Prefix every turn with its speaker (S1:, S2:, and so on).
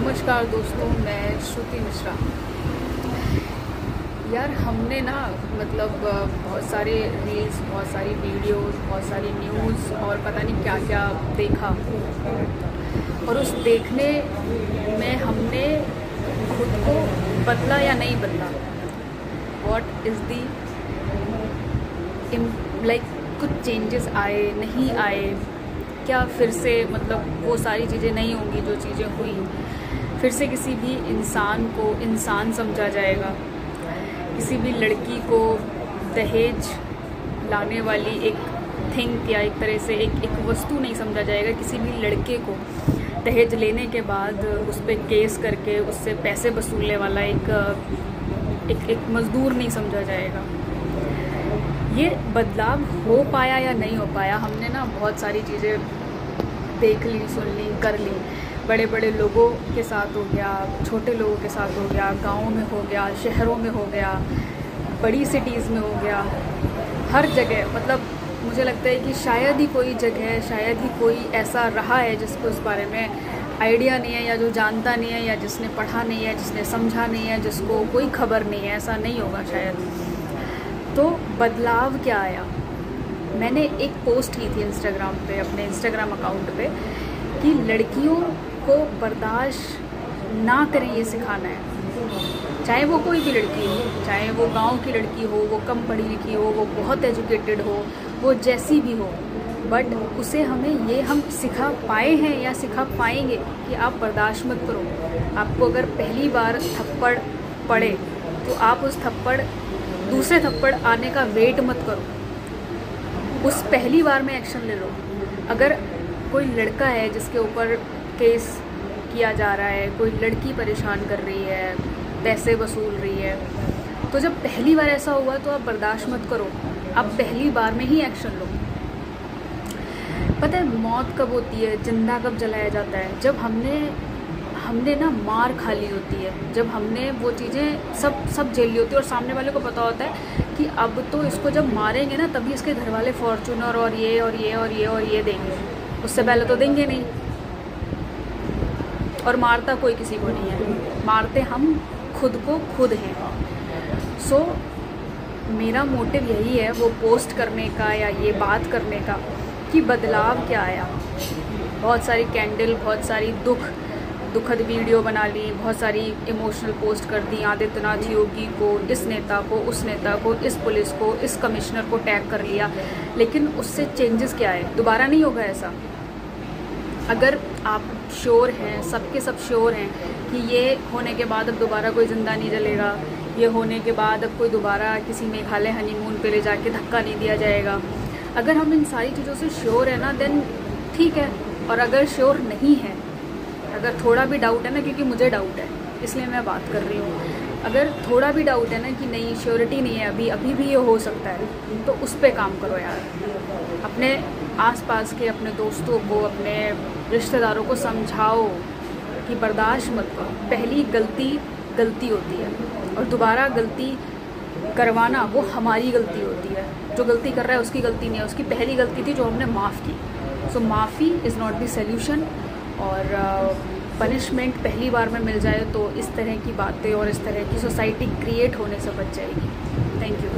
S1: नमस्कार दोस्तों, मैं श्रुति मिश्रा। यार हमने ना बहुत सारे रील्स, बहुत सारी वीडियोस, बहुत सारी न्यूज़ और पता नहीं क्या क्या देखा। और उस देखने में हमने खुद को बदला या नहीं बदला, व्हाट इज़ दी कुछ चेंजेस आए नहीं आए, क्या फिर से वो सारी चीज़ें नहीं होंगी जो चीज़ें हुई, फिर से किसी भी इंसान को इंसान समझा जाएगा, किसी भी लड़की को दहेज लाने वाली एक थिंग या एक तरह से एक वस्तु नहीं समझा जाएगा, किसी भी लड़के को दहेज लेने के बाद उस पर केस करके उससे पैसे वसूलने वाला एक मज़दूर नहीं समझा जाएगा। ये बदलाव हो पाया या नहीं हो पाया, हमने ना बहुत सारी चीज़ें देख ली, सुन ली, कर ली। बड़े बड़े लोगों के साथ हो गया, छोटे लोगों के साथ हो गया, गाँव में हो गया, शहरों में हो गया, बड़ी सिटीज़ में हो गया, हर जगह। मुझे लगता है कि शायद ही कोई जगह, शायद ही कोई ऐसा रहा है जिसको इस बारे में आइडिया नहीं है, या जो जानता नहीं है, या जिसने पढ़ा नहीं है, जिसने समझा नहीं है, जिसको कोई खबर नहीं है। ऐसा नहीं होगा शायद। तो बदलाव क्या आया? मैंने एक पोस्ट की थी इंस्टाग्राम पे, अपने इंस्टाग्राम अकाउंट पे, कि लड़कियों को बर्दाश्त ना करें ये सिखाना है। चाहे वो कोई भी लड़की हो, चाहे वो गांव की लड़की हो, वो कम पढ़ी लिखी हो, वो बहुत एजुकेटेड हो, वो जैसी भी हो, बट उसे हम सिखा पाए हैं या सिखा पाएंगे कि आप बर्दाश्त मत करो। आपको अगर पहली बार थप्पड़ पड़े तो आप उस दूसरे थप्पड़ आने का वेट मत करो, उस पहली बार में एक्शन ले लो। अगर कोई लड़का है जिसके ऊपर केस किया जा रहा है, कोई लड़की परेशान कर रही है, पैसे वसूल रही है, तो जब पहली बार ऐसा हुआ तो आप बर्दाश्त मत करो, आप पहली बार में ही एक्शन लो। पता है मौत कब होती है, जिंदा कब जलाया जाता है? जब हमने ना मार खा ली होती है, जब हमने वो चीज़ें सब झेल ली होती है, और सामने वाले को पता होता है कि अब तो इसको जब मारेंगे ना तभी इसके घर वाले फॉर्चूनर और ये और ये और ये और ये देंगे, उससे पहले तो देंगे नहीं। और मारता कोई किसी को नहीं है, मारते हम खुद को खुद हैं। सो मेरा मोटिव यही है वो पोस्ट करने का या ये बात करने का कि बदलाव क्या आया। बहुत सारी कैंडल, बहुत सारी दुखद वीडियो बना ली, बहुत सारी इमोशनल पोस्ट कर दी, आदित्यनाथ योगी को, इस नेता को, उस नेता को, इस पुलिस को, इस कमिश्नर को टैग कर लिया, लेकिन उससे चेंजेस क्या है? दोबारा नहीं होगा ऐसा। अगर आप श्योर हैं, सबके सब श्योर हैं कि ये होने के बाद अब दोबारा कोई जिंदा नहीं जलेगा, ये होने के बाद अब कोई दोबारा किसी मेघालय हनीमून पे ले जाके धक्का नहीं दिया जाएगा, अगर हम इन सारी चीज़ों से श्योर है ना, देन ठीक है। और अगर श्योर नहीं है, अगर थोड़ा भी डाउट है ना, क्योंकि मुझे डाउट है इसलिए मैं बात कर रही हूँ, अगर थोड़ा भी डाउट है ना कि नहीं, श्योरिटी नहीं है, अभी भी ये हो सकता है, तो उस पर काम करो यार। अपने आसपास के अपने दोस्तों को, अपने रिश्तेदारों को समझाओ कि बर्दाश्त मत करो। पहली गलती होती है, और दोबारा गलती करवाना वो हमारी गलती होती है। जो गलती कर रहा है उसकी गलती नहीं है, उसकी पहली गलती थी जो हमने माफ़ की। सो माफ़ी इज़ नॉट द सल्यूशन। और पनिशमेंट पहली बार में मिल जाए तो इस तरह की बातें और इस तरह की सोसाइटी क्रिएट होने से बच जाएगी। Thank you.